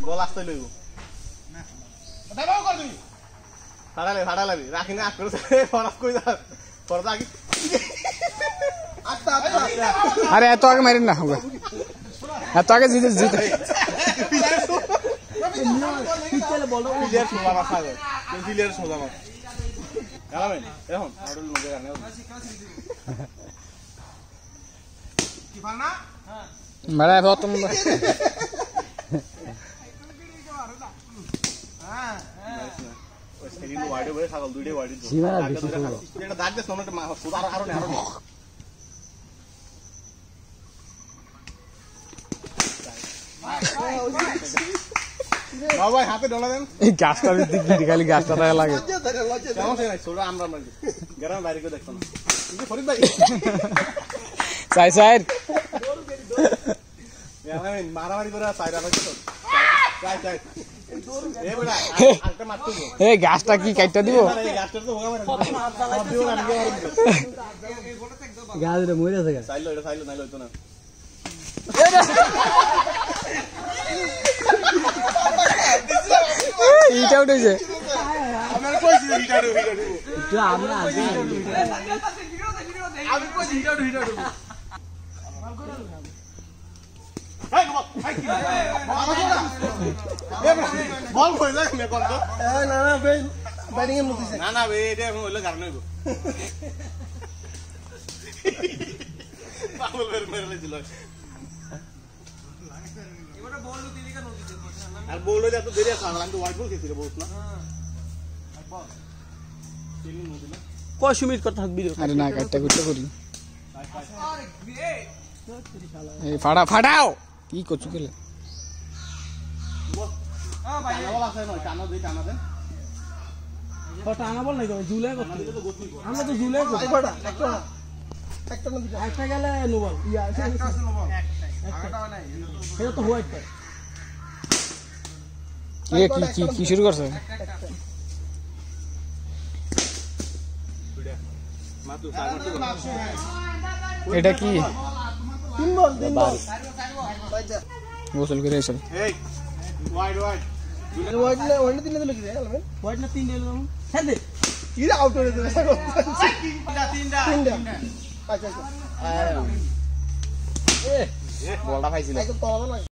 বল আসতে লইব না দাও কর তুমি ফাড়ালে রাখি না করে ফরাস কই যা ফরাস আগে আচ্ছা আরে এত আগে মারিন না হবে এত আগে জিতে পিছলে বল প্লেয়ার সোজা মাথা গো প্লেয়ার সোজা মাথা গালামেন এখন আউটল নজর আনে কি পারনা হ্যাঁ মারা বহুত হ্যাঁ ওই স্ক্রিন ওয়াইড করে ছাগল দুইটা ওয়াইড দিও সীমানা বেশি এটা দাগ দে সামনে সোজা আরো না বাবা হাতে ডলা দেন এই গাছটার দিকে খালি গাছটা লাগে কেমন আছে ছোট আমরা মারি গ্রাম বাইরে কো দেখছ না কিন্তু ফরিদ ভাই সাই সাইড আমি মারামারি করে সাইরা হইছে তো চাই এ বড়া আলটা মারতো এই গাছটা কি কাটতে দিব এই গাছটা তো হোগা মারে গাছ রে মরে আছে চাইলো না লইতো না ইটা উঠেছে আমরা কইছি ইটা একটু আমরা আগে আমি কইছি ইটা বল কই যায় মে কোন তো না ভাই ব্যাটিং এর মধ্যে না ভাই এটা এখন হইলো কারণ হইব পাগল মেরে দিল এবারে বল দিলি কেন দিতে আর বল হইলে এত দেরি আছে আমি তো ওয়াইড বল খেয়েছি রে বহুত না আর বল তিন নদী না কয় মিনিট কথা থাকবি আরে না কাটতে করতে করি এই ফাটাও কি করছো গেলে ভাই বল আছে না টানা দেন টানা বল নাই জুলাই করতে আমরা তো জুলাই করতে একটা না একটা গেলে নোবল ইয়া একটা আছে নোবল একটা নাই এটা তো হোয়াইট পার কি শুরু করছে এটা কি তিন বল গোসল করে এসে এই ওয়াইড ওয়াইড না তিনটা দিলে কি রে ওয়াইড না তিন দিলে হ্যাঁ দে ইরা আউট করে দিলে তিনটা আচ্ছা বলটা পাইছিল একদম তলা না